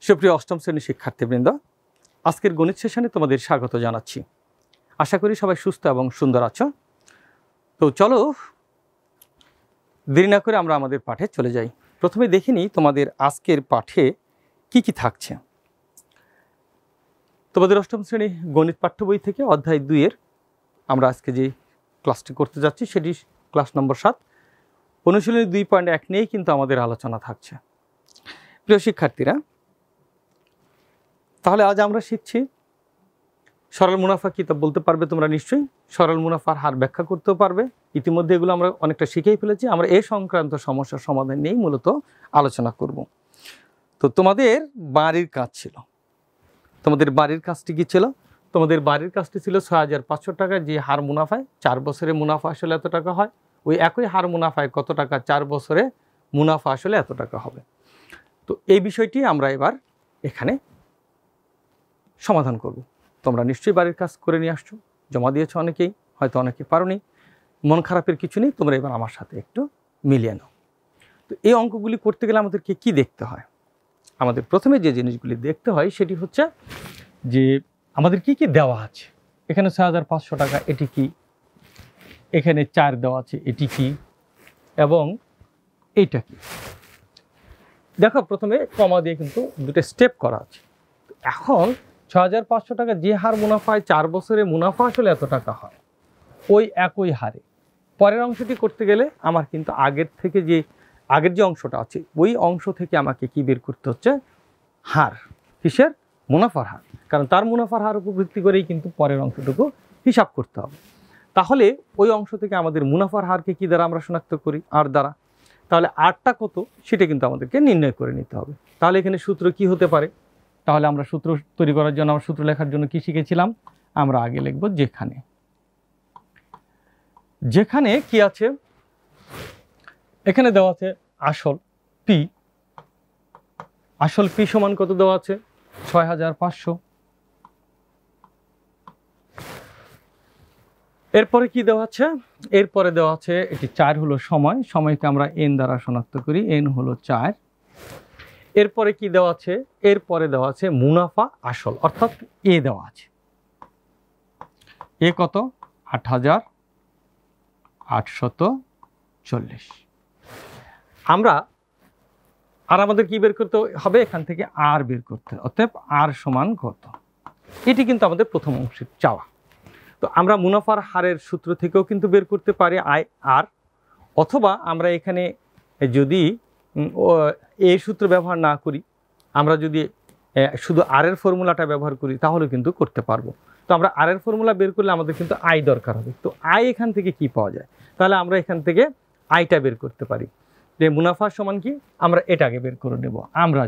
সুপ্রিয় অষ্টম শ্রেণীর শিক্ষার্থীবৃন্দ, আজকের গণিত সেশনে তোমাদের স্বাগত জানাচ্ছি। আশা করি সবাই সুস্থ এবং সুন্দর আছো। তো চলো দেরি না করে আমরা আমাদের পাঠে চলে যাই। প্রথমে দেখে নিই তোমাদের আজকের পাঠে কি থাকছে। তোমাদের অষ্টম শ্রেণী গণিত পাঠ্য বই থেকে অধ্যায় 2-এর আমরা আজকে যে ক্লাসটি করতে যাচ্ছি সেটি ক্লাস নম্বর 7, অনুশীলনী 2.1 নিয়েই কিন্তু আমাদের আলোচনা থাকছে। প্রিয় শিক্ষার্থীরা, তাহলে আজ আমরা শিখছি সরল মুনাফা কি তা বলতে পারবে তোমরা নিশ্চয়ই। সরল মুনাফার হার ব্যাখ্যা করতেও পারবে। ইতিমধ্যে এগুলো আমরা অনেকটা শিখেই ফেলেছি। আমরা এই সংক্রান্ত সমস্যার সমাধান নিয়েই মূলত আলোচনা করব। তো তোমাদের বাড়ির কাজ ছিল, তোমাদের বাড়ির কাজটি কি ছিল? তোমাদের বাড়ির কাজটি ছিল 6,500 টাকা। যে হার মুনাফায় 4 বছরে মুনাফা আসলে এত টাকা হয়, ওই একই হার মুনাফায় কত টাকা 4 বছরে মুনাফা আসলে এত টাকা হবে। তো এই বিষয়টি আমরা এবার এখানে সমাধান করব। তোমরা নিশ্চয়ই বাড়ির কাজ করে নিয়ে আসছো, জমা দিয়েছো অনেকেই, হয়তো অনেকে পারোনি। মন খারাপের কিছু নেই, তোমরা এবার আমার সাথে একটু মিলিয়ে নাও। তো এই অঙ্কগুলি করতে গেলে আমাদেরকে কি দেখতে হয়? আমাদের প্রথমে যে জিনিসগুলি দেখতে হয় সেটি হচ্ছে যে আমাদের কি দেওয়া আছে। এখানে 6,500 টাকা, এটি কি? এখানে 4 দেওয়া আছে, এটি কি? এবং এইটা কি? দেখো, প্রথমে কমা দিয়ে কিন্তু দুটো স্টেপ করা আছে। এখন 6,500 টাকা যে হার মুনাফায় 4 বছরে মুনাফা আসলে এত টাকা হয়, ওই একই হারে পরের অংশটি করতে গেলে আমার কিন্তু আগের যে অংশটা আছে ওই অংশ থেকে আমাকে কি বের করতে হচ্ছে? হার। কিসের? মুনাফার হার। কারণ তার মুনাফার হার উপর ভিত্তি করেই কিন্তু পরের অংশটুকু হিসাব করতে হবে। তাহলে ওই অংশ থেকে আমাদের মুনাফার হারকে কি দ্বারা আমরা শনাক্ত করি? আর দ্বারা। তাহলে আরটা কত সেটা কিন্তু আমাদেরকে নির্ণয় করে নিতে হবে। তাহলে এখানে সূত্র কি হতে পারে? তাহলে আমরা সূত্র তৈরি করার জন্য, আমরা সূত্র লেখার জন্য কি শিখেছিলাম? আমরা আগে লিখব যেখানে। যেখানে কি আছে? এখানে দেওয়া আছে আসল পি। আসল পি সমান কত দেওয়া আছে? 6,500। এরপরে কি দেওয়া আছে? এরপরে দেওয়া আছে এটি 4 হলো সময়। সময়কে আমরা এন দ্বারা শনাক্ত করি, এন হলো 4। এরপরে কি দেওয়া আছে? এরপরে দেওয়া আছে মুনাফা আসল, অর্থাৎ এ দেওয়া আছে। এ কত? 8,840। আমাদের কি বের করতে হবে? এখান থেকে আর বের করতে হবে। অতএব আর সমান কত? এটি কিন্তু আমাদের প্রথম অংশের চাওয়া। তো আমরা মুনাফার হারের সূত্র থেকেও কিন্তু বের করতে পারি আর, অথবা আমরা এখানে যদি এই সূত্র ব্যবহার না করি, আমরা যদি শুধু আর এর ফর্মুলাটা ব্যবহার করি তাহলে কিন্তু করতে পারবো। তো আমরা আর এর ফর্মুলা বের করলে আমাদের কিন্তু আই দরকার হবে। তো আই এখান থেকে কি পাওয়া যায়? তাহলে আমরা এখান থেকে আইটা বের করতে পারি। যে মুনাফা সমান কি, আমরা এটাকে বের করে নেব। আমরা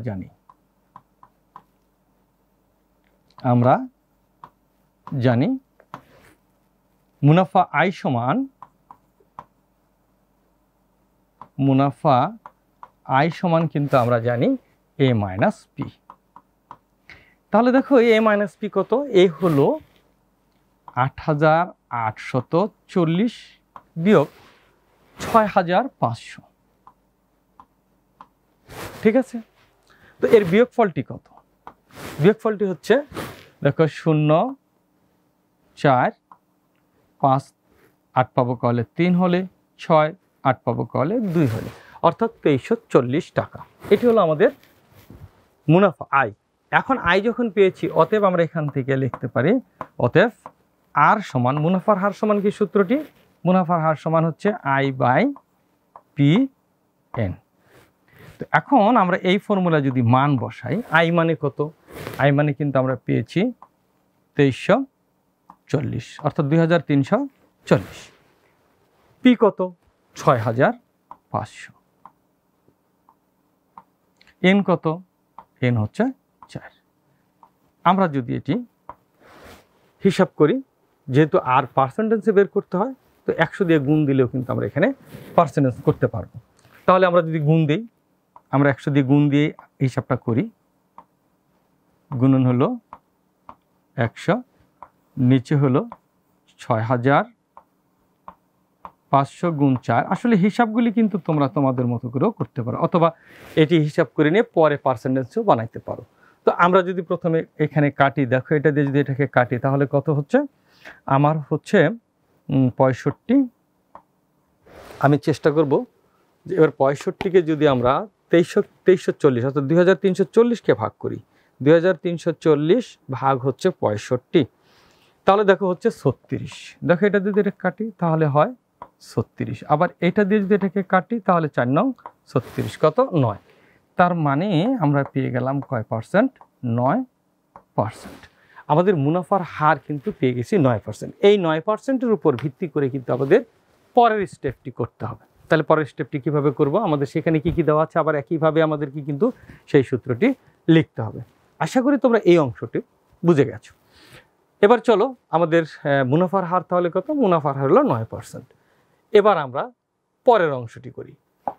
জানি মুনাফা আই সমান কিন্তু আমরা জানি এ মাইনাস পি। তাহলে দেখো এ মাইনাস পি কত? এ হলো 8,840 বিয়োগ 6,500। ঠিক আছে? তো এর বিয়োগফলটি কত? বিয়োগফলটি হচ্ছে, দেখো 0, 4, 5, 8 পাবো কলে 3 হলে, 6, 8 পাবো কলে 2 হলে, অর্থাৎ 2,340 টাকা। এটি হলো আমাদের মুনাফা আই। এখন আই যখন পেয়েছি, অতএব আমরা এখান থেকে লিখতে পারি অতএব আর সমান মুনাফার হার সমান কি সূত্রটি? মুনাফার হার সমান হচ্ছে আই বাই পি এন। তো এখন আমরা এই ফর্মুলা যদি মান বসাই, আই মানে কত? আই মানে কিন্তু আমরা পেয়েছি 2,340, অর্থাৎ 2,340। পি কত? 6,500। এন কত? এন হচ্ছে 4। আমরা যদি এটি হিসাব করি, যেহেতু আর পার্সেন্টেজে বের করতে হয়, তো 100 দিয়ে গুণ দিলেও কিন্তু আমরা এখানে পার্সেন্টেজ করতে পারবো। তাহলে আমরা যদি গুণ দিই, আমরা 100 দিয়ে গুণ দিয়ে হিসাবটা করি। গুণন হলো 100, নিচে হলো 6,500 গুণ 4। আসলে হিসাবগুলি কিন্তু তোমরা তোমাদের মতো করেও করতে পারো, অথবা এটি হিসাব করে নিয়ে পরে পার্সেন্টেজও বানাইতে পারো। তো আমরা যদি প্রথমে এখানে কাটি, দেখো এটা দিয়ে যদি এটাকে কাটি তাহলে কত হচ্ছে, আমার হচ্ছে 65। আমি চেষ্টা করব যে এবার 65কে যদি আমরা 2340 অর্থাৎ 2340কে ভাগ করি, 2340 ভাগ হচ্ছে 65, তাহলে দেখো হচ্ছে 36। দেখো এটা যদি এটা কাটি তাহলে হয় 36, আবার এটা দিয়ে যদি এটাকে কাটি তাহলে 4 নং 36 কত 9। তার মানে আমরা পেয়ে গেলাম কয় পার্সেন্ট, 9%। আমাদের মুনাফার হার কিন্তু পেয়ে গেছি 9%। এই 9%-এর উপর ভিত্তি করে কিন্তু আমাদের পরের স্টেপটি করতে হবে। তাহলে পরের স্টেপটি কিভাবে করব, আমাদের সেখানে কি কি দেওয়া আছে, আবার একইভাবে আমাদেরকে কিন্তু সেই সূত্রটি লিখতে হবে। আশা করি তোমরা এই অংশটি বুঝে গেছো। এবার চলো আমাদের মুনাফার হার তাহলে কত, মুনাফার হার হলো 9%। এবার আমরা পরের অংশটি করি।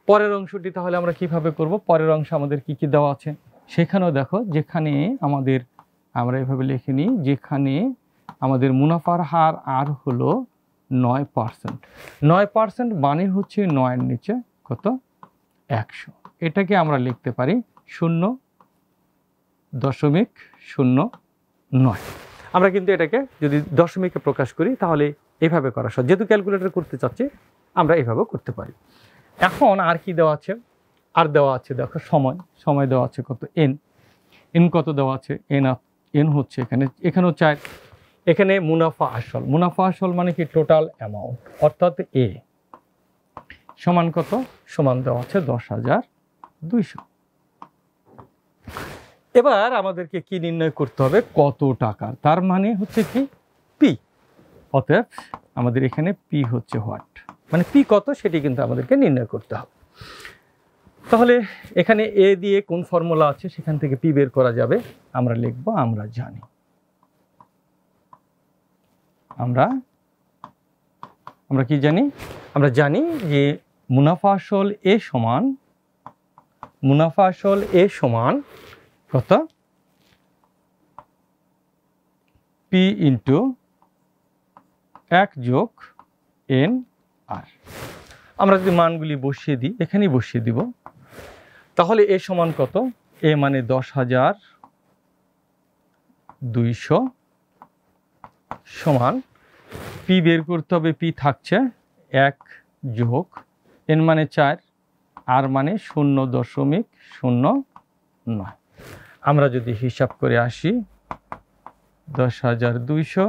পরের অংশটি তাহলে আমরা কিভাবে করব, পরের অংশ আমাদের কি কি দেওয়া আছে সেখানেও দেখো, যেখানে আমাদের আমরা এভাবে লিখে নিই, যেখানে আমাদের মুনাফার হার আর হলো 9%। 9% মানে হচ্ছে 9-এর নিচে কত 100। এটাকে আমরা লিখতে পারি 0.09। আমরা কিন্তু এটাকে যদি দশমিকে প্রকাশ করি তাহলে এইভাবে করা সহজ, যেহেতু ক্যালকুলেটর করতে চাচ্ছি আমরা এইভাবেও করতে পারি। এখন আর কি দেওয়া আছে, আর দেওয়া আছে দেখো সময়, সময় দেওয়া আছে কত এন কত দেওয়া আছে, এন হচ্ছে এখানেও 4। এখানে মুনাফা আসল, মুনাফা আসল মানে কি টোটাল অ্যামাউন্ট, অর্থাৎ এ সমান কত, সমান দেওয়া আছে 10,200। এবার আমাদেরকে কি নির্ণয় করতে হবে, কত টাকার, তার মানে হচ্ছে কি পি। অতএব আমাদের এখানে পি হচ্ছে হোয়াট, মানে পি কত সেটি কিন্তু আমাদেরকে নির্ণয় করতে হবে। তাহলে এখানে এ দিয়ে কোন ফর্মুলা আছে সেখান থেকে পি বের করা যাবে, আমরা লিখব, আমরা জানি, আমরা কি জানি, আমরা জানি যে মুনাফা আসল এ সমান কত, পি ইন্টু 1 যোগ এন আর। আমরা যদি মানগুলি বসিয়ে দিই, এখানেই বসিয়ে দিব, তাহলে এ সমান কত, এ মানে 10,200 সমান পি বের করতে হবে, পি থাকছে 1 যোগ এন মানে 4 আর মানে 0.09। আমরা যদি হিসাব করে আসি 10,200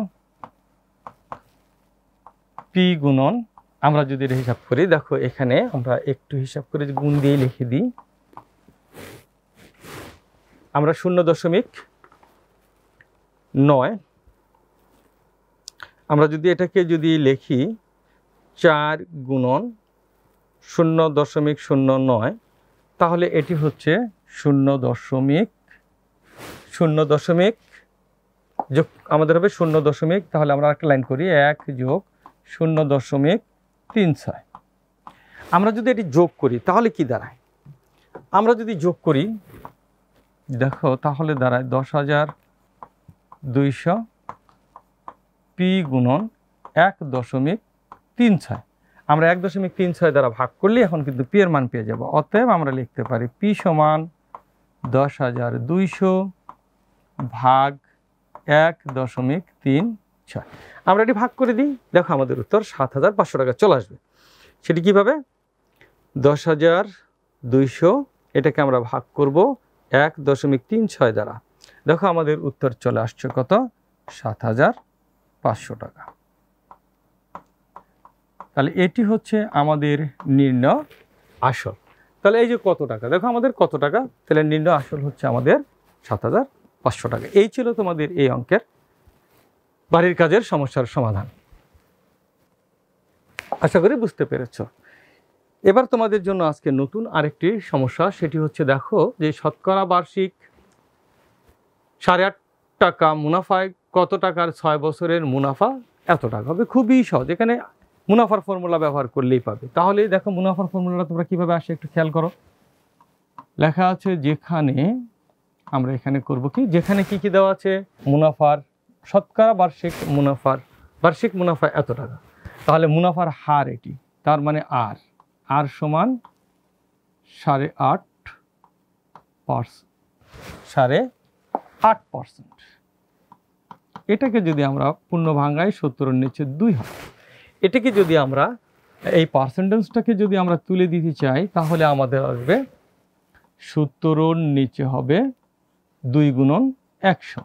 পি গুণন, আমরা যদি এটা হিসাব করি, দেখো এখানে আমরা একটু হিসাব করে গুণ দিয়ে লিখে দিই, আমরা 0.9, আমরা যদি এটাকে যদি লিখি 4 গুণন 0.09, তাহলে এটি হচ্ছে 0.0 যোগ আমাদের হবে 0. তাহলে আমরা একটা লাইন করি 1 যোগ 0.36। আমরা যদি এটি যোগ করি তাহলে কি দাঁড়ায়, আমরা যদি যোগ করি দেখো তাহলে দাঁড়ায় 10,200 পি গুণন 1.36। আমরা 1.36 দ্বারা ভাগ করলে এখন কিন্তু পি এর মান পেয়ে যাব। অতএব আমরা লিখতে পারি পি সমান 10,200 ভাগ 1.36। আমরা এটি ভাগ করে দিই, দেখো আমাদের উত্তর 7,500 টাকা চলে আসবে। সেটি কিভাবে, 10,200 এটাকে আমরা ভাগ করব 1.36 দ্বারা, দেখো আমাদের উত্তর চলে আসছে কত, 7,500 টাকা। তাহলে এটি হচ্ছে আমাদের নির্ণয় আসল। তাহলে এই যে কত টাকা, দেখো আমাদের কত টাকা, তাহলে নির্ণয় আসল হচ্ছে আমাদের 7,500 টাকা। এই ছিল তোমাদের এই অঙ্কের বাড়ির কাজের সমস্যার সমাধান। আশা করি বুঝতে পেরেছ। এবার তোমাদের জন্য আজকে নতুন আরেকটি সমস্যা, সেটি হচ্ছে দেখো যে শতকরা বার্ষিক 8.5 টাকা মুনাফায় কত টাকার 6 বছরের মুনাফা এত টাকা হবে। খুবই সহজ, এখানে মুনাফার ফর্মুলা ব্যবহার করলেই পাবে। তাহলে দেখো মুনাফার ফর্মুলাটা তোমরা কিভাবে আসে একটু খেয়াল করো, লেখা আছে যেখানে, আমরা এখানে করব কি, যেখানে কি কি দেওয়া আছে, মুনাফার শতকরা বার্ষিক মুনাফা এত টাকা, তাহলে মুনাফার হার এটি, তার মানে আর সমান 8.5%, 8%। এটাকে যদি আমরা পূর্ণ ভাঙাই 70-এর নিচে 2 হয়, এটাকে যদি আমরা এই পার্সেন্টেজটাকে যদি আমরা তুলে দিতে চাই তাহলে আমাদের আসবে 70-এর নিচে হবে 2 গুণন 100।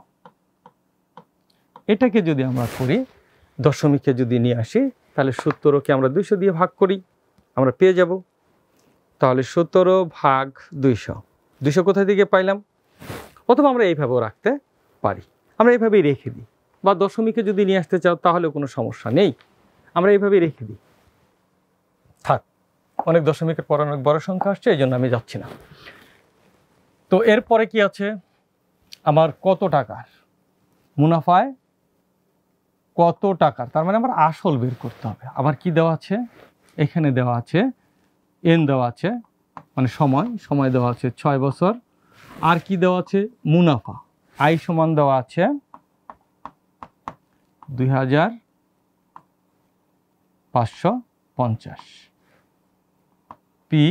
এটাকে যদি আমরা করি দশমিকে যদি নিয়ে আসি তাহলে 70কে আমরা 200 দিয়ে ভাগ করি, আমরা পেয়ে যাব তাহলে 17 ভাগ 200। 200 কোথা থেকে পাইলাম? অথবা আমরা এইভাবেও রাখতে পারি, আমরা এইভাবেই রেখে দিই, বা দশমিকে যদি নিয়ে আসতে চাও তাহলে কোনো সমস্যা নেই, আমরা এইভাবেই রেখে দিই। থাক, অনেক দশমিকের পর অনেক বড় সংখ্যা আসছে, এই জন্য আমি যাচ্ছি না। তো এরপরে কি আছে, আমার কত টাকার মুনাফায় কত টাকার, তার মানে আমার আসল বের করতে হবে। আবার কি দেওয়া আছে, এখানে দেওয়া আছে এন দেওয়া আছে, মানে সময় দেওয়া আছে 6 বছর। আর কি দেওয়া আছে, মুনাফা আই সমান দেওয়া আছে 2550। পি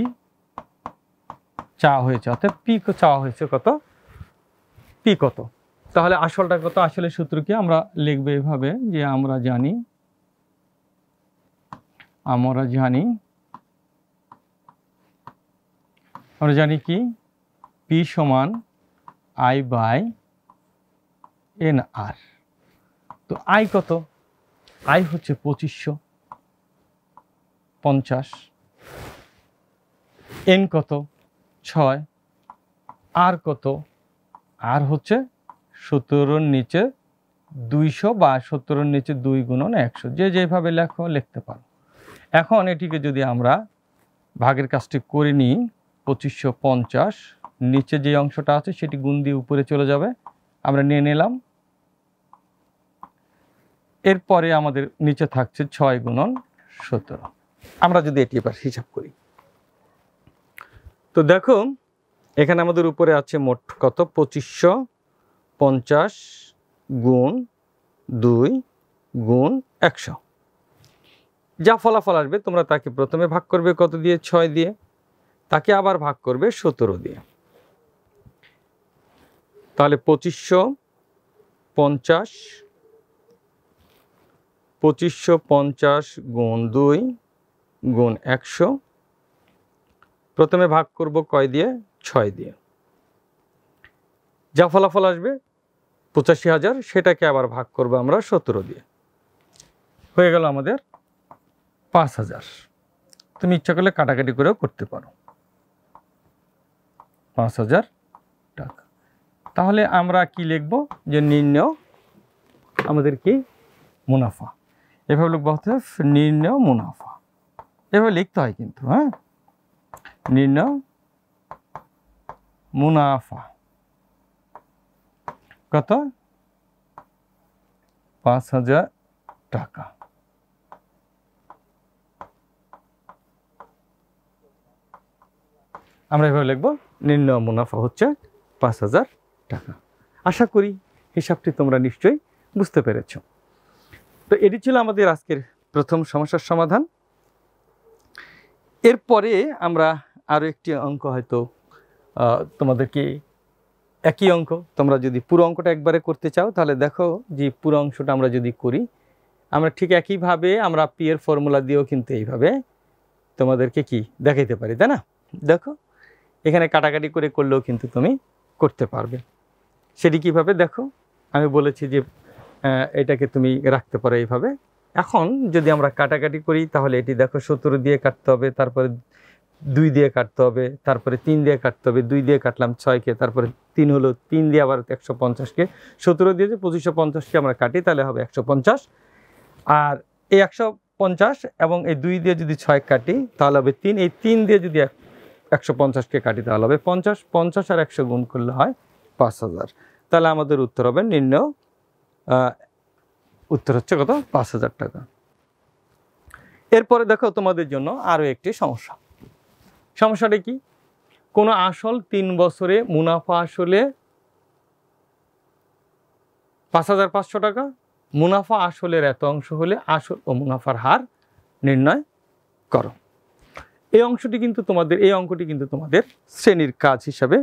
চাওয়া হয়েছে, অর্থাৎ পি চাওয়া হয়েছে কত, পি কত। তাহলে আসলটা কত, আসলে সূত্র কি আমরা লিখবো এভাবে যে আমরা জানি কি পি সমান আই বাই এন আর। তো আই কত, আই হচ্ছে 2550, এন কত 6, আর কত, আর হচ্ছে 17-এর নিচে 200 বা 17-এর নিচে 2 গুণন 100, যে যেভাবে লেখো লিখতে পারো। এখন এটিকে যদি আমরা ভাগের কাজটি করে নিই, 2550 নিচে যে অংশটা আছে সেটি গুণ দিয়ে উপরে চলে যাবে, আমরা নিয়ে নিলাম। এরপরে আমাদের নিচে থাকছে 6 গুণন 17। আমরা যদি এটি এবার হিসাব করি তো দেখো এখানে আমাদের উপরে আছে মোট কত, 2550 গুণ 2 গুণ 100। যা ফলাফল আসবে তোমরা তাকে প্রথমে ভাগ করবে কত দিয়ে, 6 দিয়ে, তাকে আবার ভাগ করবে 17 দিয়ে। তাহলে 2550 গুণ 2 গুণ 100, প্রথমে ভাগ করব কয় দিয়ে, 6 দিয়ে। যা ফলাফল আসবে 85,000, সেটাকে আবার ভাগ করব আমরা 17 দিয়ে, হয়ে গেল আমাদের 5,000। তুমি ইচ্ছা করলে কাটাকাটি করেও করতে পারো, 5,000 টাকা। তাহলে আমরা কি লিখব, যে নির্ণয় আমাদের কি মুনাফা, এভাবে লিখবো, নির্ণয় মুনাফা, এভাবে লিখতে হয় কিন্তু, হ্যাঁ, নির্ণয় মুনাফা কত, 5,000 টাকা। আমরা এভাবে লিখবো, নির্ণয় মুনাফা হচ্ছে 5,000 টাকা। আশা করি হিসাবটি তোমরা নিশ্চয়ই বুঝতে পেরেছ। তো এটি ছিল আমাদের আজকের প্রথম সমস্যার সমাধান। এরপরে আমরা আরও একটি অঙ্ক হয়তো তোমাদেরকে, একই অঙ্ক, তোমরা যদি পুরো অঙ্কটা একবারে করতে চাও তাহলে দেখো যে পুরো অংশটা আমরা যদি করি, আমরা ঠিক একইভাবে আমরা পি এর ফর্মুলা দিয়েও কিন্তু এইভাবে তোমাদেরকে কি দেখাইতে পারি, তাই না? দেখো এখানে কাটাকাটি করে করলেও কিন্তু তুমি করতে পারবে। সেটি কিভাবে দেখো, আমি বলেছি যে এটাকে তুমি রাখতে পারো এইভাবে। এখন যদি আমরা কাটাকাটি করি তাহলে এটি দেখো 17 দিয়ে কাটতে হবে, তারপরে 2 দিয়ে কাটতে হবে, তারপরে 3 দিয়ে কাটতে হবে, 2 দিয়ে কাটলাম 6কে, তারপরে 3 হলো, 3 দিয়ে আবার 150কে, 17 দিয়ে যে 2550কে আমরা কাটি তাহলে হবে 150। আর এই 150 এবং এই 2 দিয়ে যদি 6 কাটি তাহলে হবে 3, এই 3 দিয়ে যদি 150কে কাটি তাহলে হবে 50, 50 আর 100 গুণ করলে হয় 5,000। তাহলে আমাদের উত্তর হবে নির্ণয়, উত্তর হচ্ছে কত, 5,000 টাকা। এরপরে দেখো তোমাদের জন্য আরও একটি সমস্যা। সমস্যাটা কি, কোনো আসল 3 বছরে মুনাফা আসলে 5,500 টাকা, মুনাফা আসলের এত অংশ হলে আসল ও মুনাফার হার নির্ণয় করো। এই অংকটি কিন্তু তোমাদের শ্রেণীর কাজ হিসাবে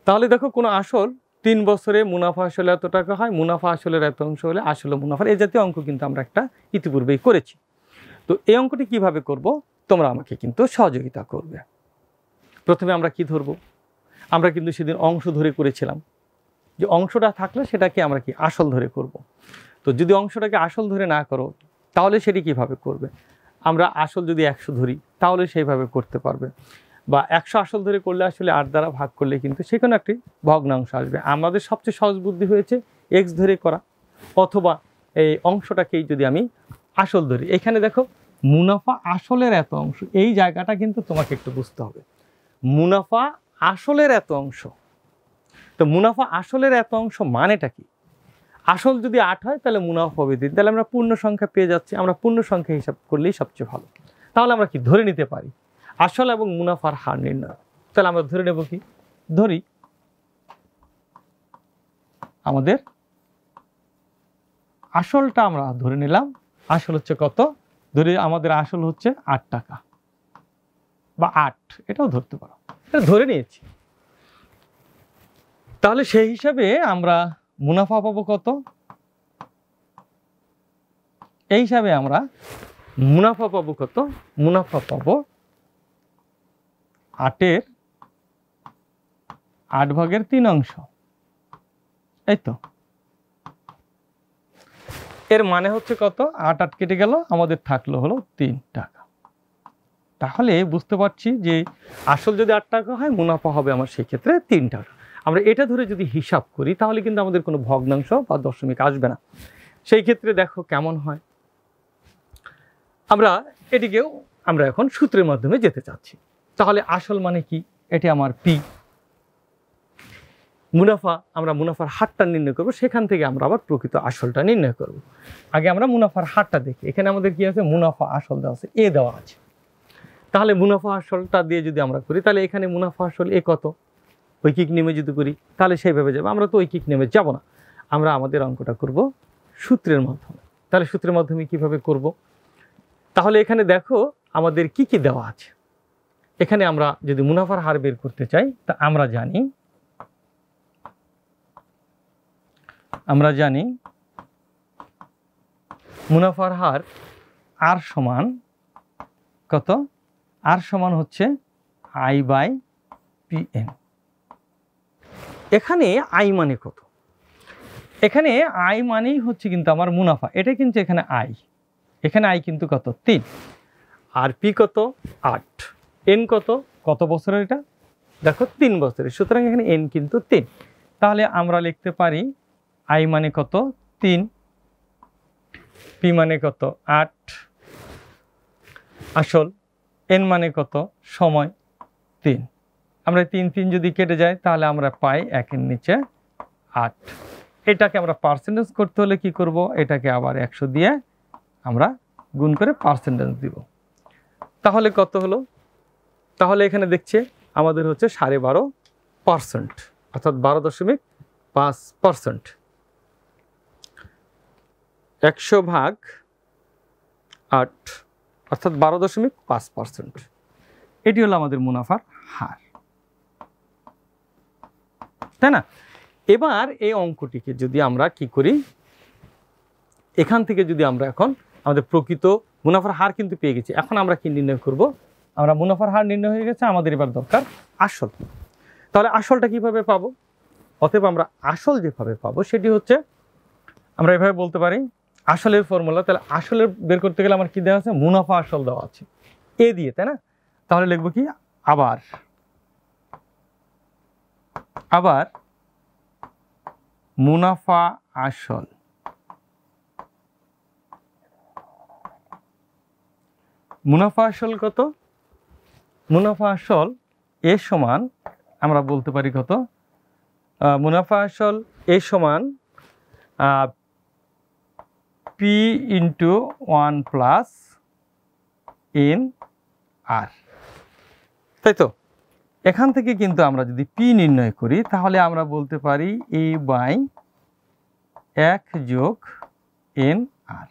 তাহলে দেখো কোনো আসল 3 বছরে মুনাফা আসলে এত টাকা হয়, মুনাফা আসলের এত অংশ হলে আসলে মুনাফার এই জাতীয় অঙ্ক কিন্তু আমরা একটা ইতিপূর্বেই করেছি। তো এই অঙ্কটি কিভাবে করব তোমরা আমাকে কিন্তু সহযোগিতা করবে। প্রথমে আমরা কি ধরব, আমরা কিন্তু সেদিন অংশ ধরে করেছিলাম, যে অংশটা থাকলে সেটাকে আমরা কি আসল ধরে করব। তো যদি অংশটাকে আসল ধরে না করো তাহলে সেটি কিভাবে করবে, আমরা আসল যদি 100 ধরি তাহলে সেইভাবে করতে পারবে, বা 100 আসল ধরে করলে আসলে 8 দ্বারা ভাগ করলে কিন্তু সেখানে একটি ভগ্নাংশ আসবে। আমাদের সবচেয়ে সহজ বুদ্ধি হয়েছে x ধরে করা, অথবা এই অংশটাকেই যদি আমি আসল ধরি। এখানে দেখো মুনাফা আসলের এত অংশ, এই জায়গাটা কিন্তু তোমাকে একটু বুঝতে হবে। মুনাফা আসলের এত অংশ, তো মুনাফা আসলের এত অংশ মানেটা কি? আসল যদি 8 হয় তাহলে মুনাফা হবে 3, তাহলে আমরা পূর্ণ সংখ্যা পেয়ে যাচ্ছি। আমরা পূর্ণ সংখ্যা হিসাব করলেই সবচেয়ে ভালো। তাহলে আমরা কি ধরে নিতে পারি আসল এবং মুনাফার হার নির্ণয়। তাহলে আমরা ধরে নেব কি, ধরি আমাদের আসলটা আমরা ধরে নিলাম, আসল হচ্ছে কত, ধরি আমাদের আসল হচ্ছে 8 টাকা বা 8, এটাও ধরতে পারো, এটা ধরে নিয়েছি। তাহলে সেই হিসাবে আমরা মুনাফা পাবো কত, এই হিসাবে আমরা মুনাফা পাবো কত, মুনাফা পাবো 8-এর 8/3 অংশ, এই তো। এর মানে হচ্ছে কত, 8 8 কেটে গেল, আমাদের থাকলো হলো 3 টাকা। তাহলে বুঝতে পারছি যে আসল যদি 8 টাকা হয় মুনাফা হবে আমার সেই ক্ষেত্রে 3 টাকা। আমরা এটা ধরে যদি হিসাব করি তাহলে কিন্তু আমাদের কোনো ভগ্নাংশ বা দশমিক আসবে না। সেই ক্ষেত্রে দেখো কেমন হয়, আমরা এটিকেও আমরা এখন সূত্রের মাধ্যমে যেতে চাচ্ছি। তাহলে আসল মানে কি, এটি আমার পি। মুনাফা, আমরা মুনাফার হারটা নির্ণয় করব, সেখান থেকে আমরা আবার প্রকৃত আসলটা নির্ণয় করব। আগে আমরা মুনাফার হারটা দেখি। এখানে আমাদের কি আছে, মুনাফা আসল দেওয়া আছে, এ দেওয়া আছে। তাহলে মুনাফা আসলটা দিয়ে যদি আমরা করি তাহলে এখানে মুনাফা আসল এ কত, ঐকিক নেমে যদি করি তাহলে সেইভাবে যাবে। আমরা তো ঐকিক নেমে যাব না, আমরা আমাদের অঙ্কটা করব সূত্রের মাধ্যমে। তাহলে সূত্রের মাধ্যমে কিভাবে করব, তাহলে এখানে দেখো আমাদের কি কি দেওয়া আছে। এখানে আমরা যদি মুনাফার হার বের করতে চাই তা আমরা জানি মুনাফার হার আর সমান কত, আর সমান হচ্ছে I/PN। এখানে আই মানে কত, এখানে আই মানেই হচ্ছে কিন্তু আমার মুনাফা, এটা কিন্তু এখানে আই, এখানে আই কিন্তু কত 3, আর পি কত 8, এন কত, কত বছরের এটা দেখো 3 বছরের, সুতরাং এখানে এন কিন্তু 3। তাহলে আমরা লিখতে পারি আই মানে কত 3, পি মানে কত 8 আসল, এন মানে কত সময় 3। আমরা 3 3 যদি কেটে যায় তাহলে আমরা পাই 1-এর নিচে 8। এটাকে আমরা পার্সেন্টেজ করতে হলে কি করব, এটাকে আবার 100 দিয়ে আমরা গুণ করে পার্সেন্টেজ দিব। তাহলে কত হলো, তাহলে এখানে দেখছে আমাদের হচ্ছে 12.5%, অর্থাৎ 12.5%। 100/8 অর্থাৎ 12.5%। এটি হলো আমাদের মুনাফার হার, তাই না? এবার এই অঙ্কটিকে যদি আমরা কি করি, এখান থেকে যদি আমরা এখন আমাদের প্রকৃত মুনাফার হার কিন্তু পেয়ে গেছি, এখন আমরা কি নির্ণয় করব, আমরা মুনাফার হার নির্ণয় হয়ে গেছে, আমাদের এবার দরকার আসল। তাহলে আসলটা কিভাবে পাবো, অতএব আমরা আসল যেভাবে পাবো সেটি হচ্ছে আমরা এভাবে বলতে পারি, আসলের ফর্মুলা। তাহলে আসলের বের করতে গেলে আমার কি দেওয়া আছে, মুনাফা আসল দেওয়া আছে এ দিয়ে, তাই না? তাহলে লিখবো কি, আবার মুনাফা আসল, মুনাফা আসল কত, মুনাফা আসল এ সমান আমরা বলতে পারি কত, মুনাফা আসল এ সমান পি ইন্টু 1 প্লাস এন আর, তাই তো? এখান থেকে কিন্তু আমরা যদি পি নির্ণয় করি তাহলে আমরা বলতে পারি A/1 যোগ এন আর।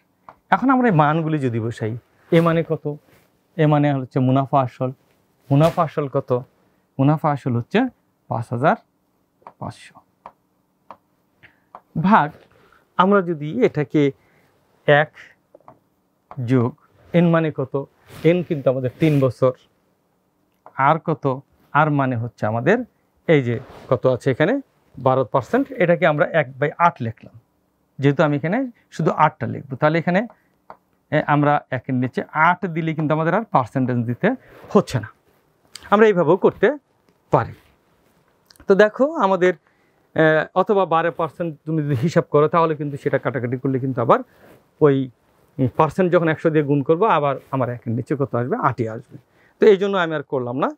এখন আমরা এই মানগুলি যদি বসাই, এ মানে কত, এ মানে হচ্ছে মুনাফা আসল, মুনাফা আসল কত, মুনাফা আসল হচ্ছে 5000 500 ভাগ, আমরা যদি এটাকে 1 যোগ n মানে কত, n কিন্তু আমাদের 3 বছর, আর কত, আর মানে হচ্ছে আমাদের এই যে কত আছে এখানে 12%, এটাকে আমরা 1/8 লিখলাম, যেহেতু আমি এখানে শুধু 8টা লিখবো, তাহলে এখানে আমরা 1 এর নিচে 8 দিলে কিন্তু আমাদের আর পার্সেন্টেজ দিতে হচ্ছে না। আমরা এইভাবেও করতে পারি। তো দেখো আমাদের অথবা 12% তুমি যদি হিসাব করো তাহলে কিন্তু সেটা কাটাকাটি করলে কিন্তু আবার ওই পার্সেন্ট যখন 100 দিয়ে গুণ করবো আবার আমার 1 এর নিচে কত আসবে, 8ই আসবে। তো এই জন্য আমি আর করলাম না।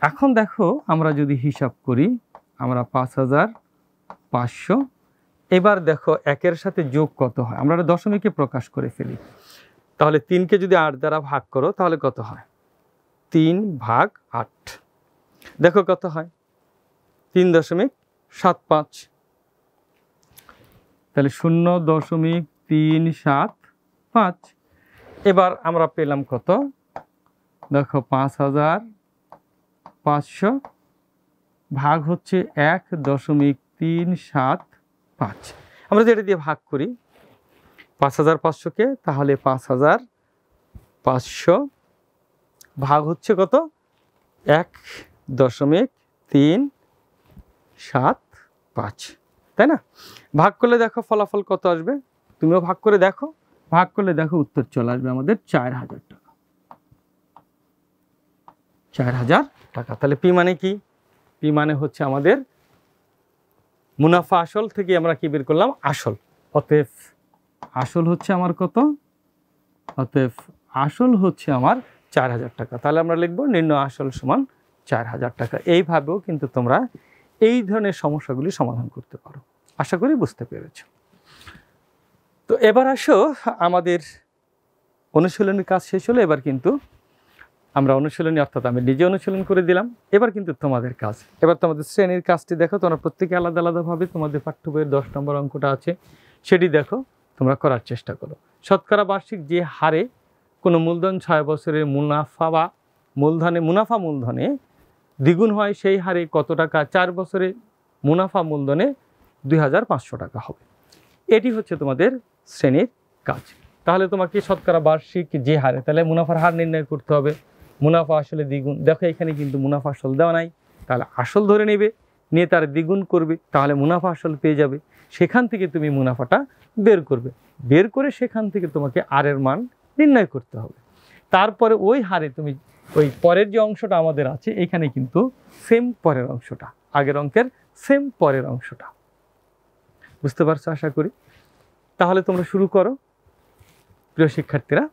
এখন দেখো আমরা যদি হিসাব করি, আমরা 5500, এবার দেখো 1 এর সাথে যোগ কত হয়, আমরা দশমিকে প্রকাশ করে ফেলি, তাহলে 3কে যদি 8 দ্বারা ভাগ করো তাহলে কত হয়, 3/8, দেখো কত হয় 3.75, তাহলে 0.375। এবার আমরা পেলাম কত, দেখো 5500 ভাগ হচ্ছে 1.375। আমরা যেটা দিয়ে ভাগ করি 5500-কে, তাহলে 5500 ভাগ হচ্ছে কত, 1.375, তাই না? ভাগ করলে দেখো ফলাফল কত আসবে, তুমিও ভাগ করে দেখো, ভাগ করলে দেখো উত্তর চলে আসবে আমাদের 4000 টাকা। 4000 টাকা। তাহলে পি মানে কি, পি মানে হচ্ছে আমাদের মুনাফা আসল থেকে আমরা কি বের করলাম, আসল। অতএব আসল হচ্ছে আমার কত, অতএব আসল হচ্ছে আমার 4000 টাকা। তাহলে আমরা লিখবো নির্ণয় আসল সমান 4000 টাকা। এইভাবেও কিন্তু তোমরা এই ধরনের সমস্যাগুলি সমাধান করতে পারো। আশা করি বুঝতে পেরেছ। তো এবার আসো, আমাদের অনুশীলনের কাজ শেষ হলো। এবার কিন্তু আমরা অনুশীলনী, অর্থাৎ আমি নিজে অনুশীলন করে দিলাম, এবার কিন্তু তোমাদের কাজ। এবার তোমাদের শ্রেণীর কাজটি দেখো, তোমরা প্রত্যেকে আলাদা আলাদাভাবে তোমাদের পাঠ্য বইয়ের 10 নম্বর অঙ্কটা আছে সেটি দেখো, তোমরা করার চেষ্টা করো। শতকরা বার্ষিক যে হারে কোনো মূলধন 6 বছরের মুনাফা বা মুনাফা মূলধনে দ্বিগুণ হয়, সেই হারে কত টাকা 4 বছরে মুনাফা মূলধনে 2500 টাকা হবে। এটি হচ্ছে তোমাদের শ্রেণীর কাজ। তাহলে তোমাকে শতকরা বার্ষিক যে হারে, তাহলে মুনাফার হার নির্ণয় করতে হবে। মুনাফা আসলে দ্বিগুণ, দেখো এখানে কিন্তু মুনাফা আসল দেওয়া নাই, তাহলে আসল ধরে নেবে, নিয়ে তার দ্বিগুণ করবে, তাহলে মুনাফা আসল পেয়ে যাবে। সেখান থেকে তুমি মুনাফাটা বের করবে, বের করে সেখান থেকে তোমাকে আর এর মান নির্ণয় করতে হবে। তারপরে ওই হারে তুমি ওই পরের যে অংশটা আমাদের আছে, এখানে কিন্তু সেম পরের অংশটা, আগের অঙ্কের সেম পরের অংশটা। বুঝতে পারছো আশা করি। তাহলে তোমরা শুরু করো প্রিয় শিক্ষার্থীরা।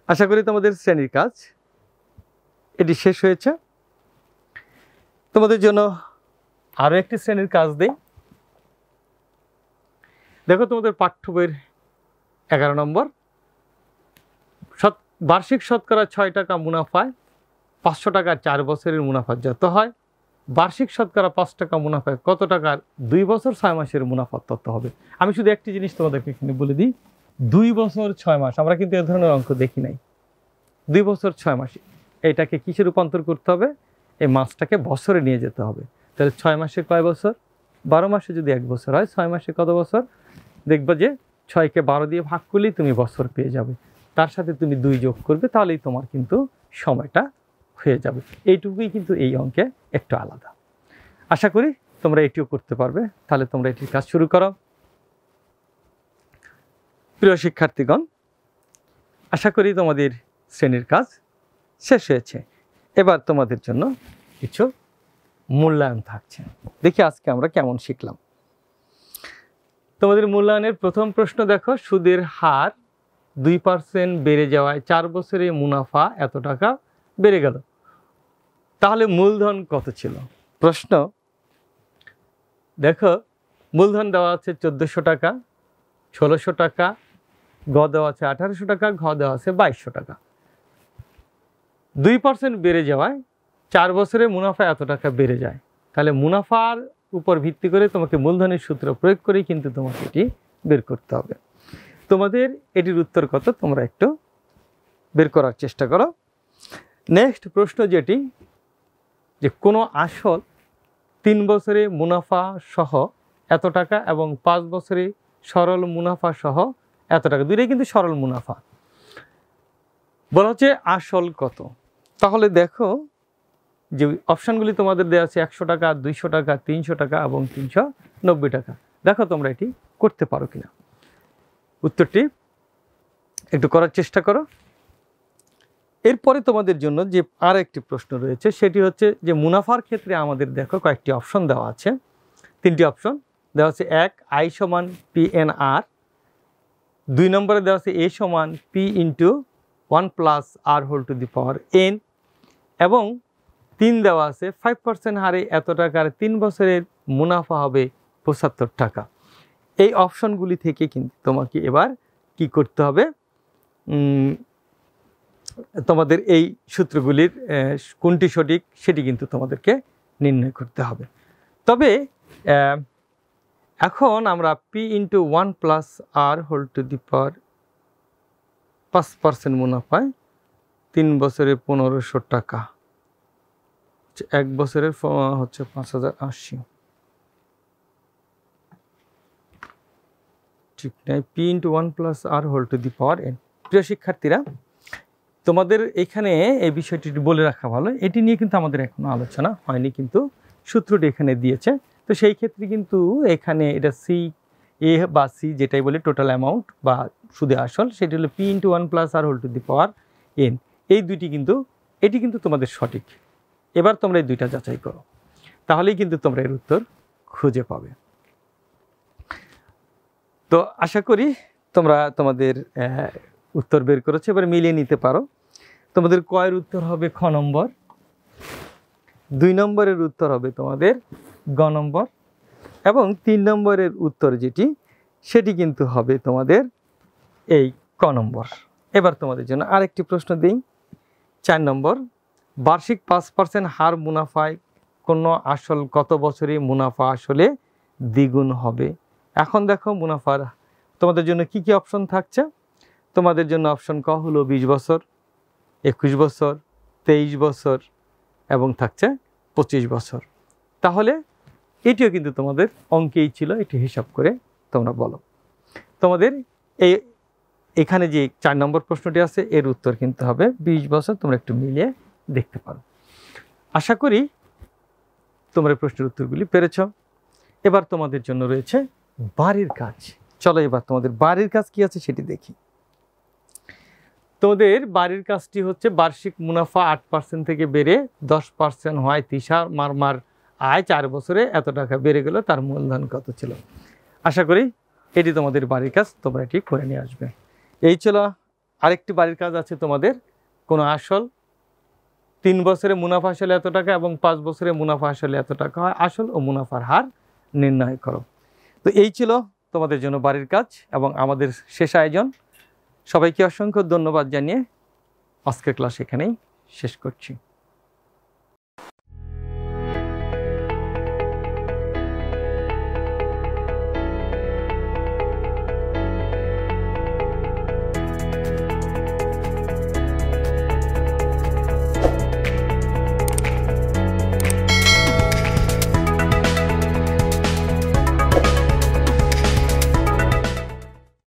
আশা করি তোমাদের শ্রেণীর কাজ এটি শেষ হয়েছে। তোমাদের জন্য আরও একটি শ্রেণীর কাজ দেই। দেখো তোমাদের পাঠ্য বইয়ের 11 নম্বর, বার্ষিক শতকরা 6 টাকা মুনাফায় 500 টাকার 4 বছরের মুনাফা যত হয়, বার্ষিক শতকরা 5 টাকা মুনাফায় কত টাকার 2 বছর 6 মাসের মুনাফা তত হবে। আমি শুধু একটি জিনিস তোমাদেরকে এখানে বলে দিই, 2 বছর 6 মাস, আমরা কিন্তু এ ধরনের অঙ্ক দেখি নাই। 2 বছর 6 মাসে এটাকে কিসে রূপান্তর করতে হবে, এই মাসটাকে বছরে নিয়ে যেতে হবে। তাহলে 6 মাসে কয় বছর, 12 মাসে যদি 1 বছর হয়, 6 মাসে কত বছর, দেখবা যে 6কে 12 দিয়ে ভাগ করলেই তুমি বছর পেয়ে যাবে, তার সাথে তুমি 2 যোগ করবে, তাহলেই তোমার কিন্তু সময়টা হয়ে যাবে। এইটুকুই কিন্তু এই অঙ্কে একটু আলাদা। আশা করি তোমরা এটিও করতে পারবে। তাহলে তোমরা এটির কাজ শুরু করো। প্রিয় শিক্ষার্থীগণ, আশা করি তোমাদের শ্রেণীর কাজ শেষ হয়েছে। এবার তোমাদের জন্য কিছু মূল্যায়ন থাকছে। দেখি আজকে আমরা কেমন শিখলাম। তোমাদের মূল্যায়নের প্রথম প্রশ্ন দেখো, সুদের হার 2% বেড়ে যাওয়ায় 4 বছরে মুনাফা এত টাকা বেড়ে গেল, তাহলে মূলধন কত ছিল? প্রশ্ন দেখো, মূলধন দেওয়া আছে 1400 টাকা, 1600 টাকা, গ দেওয়া আছে 1800 টাকা, ঘ দেওয়া আছে 2200 টাকা। 2% বেড়ে যাওয়ায় 4 বছরে মুনাফা এত টাকা বেড়ে যায়, তাহলে মুনাফার উপর ভিত্তি করে তোমাকে মূলধনের সূত্র প্রয়োগ করেই কিন্তু তোমাকে এটি বের করতে হবে। তোমাদের এটির উত্তর কত তোমরা একটু বের করার চেষ্টা করো। নেক্সট প্রশ্ন যেটি, যে কোনো আসল 3 বছরে মুনাফা সহ এত টাকা এবং 5 বছরে সরল মুনাফা সহ এত টাকা, দুইটাই কিন্তু সরল মুনাফা। বলা হচ্ছে আসল কত। তাহলে দেখো যে অপশানগুলি তোমাদের দেওয়া আছে 100 টাকা, 200 টাকা, 300 টাকা এবং 390 টাকা। দেখো তোমরা এটি করতে পারো কিনা। উত্তরটি একটু করার চেষ্টা করো। এরপরে তোমাদের জন্য যে আর একটি প্রশ্ন রয়েছে সেটি হচ্ছে যে মুনাফার ক্ষেত্রে আমাদের দেখো কয়েকটি অপশন দেওয়া আছে, 3টি অপশন দেওয়া আছে। 1 আই সমান PNR, 2 নম্বরে দেওয়া আছে A সমান P into 1 plus R whole to the power N, এবং 3 দেওয়া আছে 5% হারে এত টাকার 3 বছরের মুনাফা হবে 75 টাকা। এই অপশনগুলি থেকে কিন্তু তোমাকে এবার কি করতে হবে, তোমাদের এই সূত্রগুলির কোনটি সঠিক সেটি কিন্তু তোমাদেরকে নির্ণয় করতে হবে। তবে এখন আমরা P into 1 plus R whole to the power 5% মুনাফায় 3 বছরের 1500 টাকা, 1 বছরের হচ্ছে 5080, ঠিক নাই। P into 1 plus R whole to the power N। প্রিয় শিক্ষার্থীরা, তোমাদের এখানে এই বিষয়টি বলে রাখা ভালো, এটি নিয়ে কিন্তু আমাদের এখনো আলোচনা হয়নি, কিন্তু সূত্রটি এখানে দিয়েছে। তো সেই ক্ষেত্রে কিন্তু এখানে এটা CA বা C যেটাই বলে টোটাল অ্যামাউন্ট বা সুদে আসল, সেটি হলো P into 1 plus R whole to the power N। এই দুইটি কিন্তু এটি কিন্তু তোমাদের সঠিক। এবার তোমরা এই দুইটা যাচাই করো, তাহলেই কিন্তু তোমরা এর উত্তর খুঁজে পাবে। তো আশা করি তোমরা তোমাদের উত্তর বের করেছো, এবার মিলিয়ে নিতে পারো। তোমাদের কয়ের উত্তর হবে খ নম্বর, 2 নম্বরের উত্তর হবে তোমাদের গ নম্বর, এবং 3 নম্বরের উত্তর যেটি সেটি কিন্তু হবে তোমাদের এই ক নম্বর। এবার তোমাদের জন্য আরেকটি প্রশ্ন দিই, 4 নম্বর। বার্ষিক 5% হার মুনাফায় কোনো আসল কত বছরে মুনাফা আসলে দ্বিগুণ হবে? এখন দেখো মুনাফার তোমাদের জন্য কি কি অপশন থাকছে। তোমাদের জন্য অপশন ক হলো 20 বছর, 21 বছর, 23 বছর এবং থাকছে 25 বছর। তাহলে এটিও কিন্তু তোমাদের অঙ্কেই ছিল, এটি হিসাব করে তোমরা বলো। তোমাদের এখানে যে 4 নম্বর প্রশ্নটি আছে এর উত্তর কিন্তু হবে 20 বছর। তোমরা একটু মিলিয়ে দেখতে পারো। আশা করি তোমরা প্রশ্নের উত্তরগুলি পেরেছ। এবার তোমাদের জন্য রয়েছে বাড়ির কাজ। চলো এবার তোমাদের বাড়ির কাজ কি আছে সেটি দেখি। তোমাদের বাড়ির কাজটি হচ্ছে বার্ষিক মুনাফা 8% থেকে বেড়ে 10% হয়। তিশার মারমার আয় 4 বছরে এত টাকা বেড়ে গেল, তার মূলধন কত ছিল? আশা করি এটি তোমাদের বাড়ির কাজ, তোমরা এটি করে নিয়ে আসবে। এই ছিল আরেকটি বাড়ির কাজ আছে তোমাদের, কোনো আসল 3 বছরে মুনাফা আসলে এত টাকা এবং 5 বছরে মুনাফা আসলে এত টাকা হয়, আসল ও মুনাফার হার নির্ণয় করো। তো এই ছিল তোমাদের জন্য বাড়ির কাজ এবং আমাদের শেষ আয়োজন। সবাইকে অসংখ্য ধন্যবাদ জানিয়ে আজকের ক্লাস এখানেই শেষ করছি।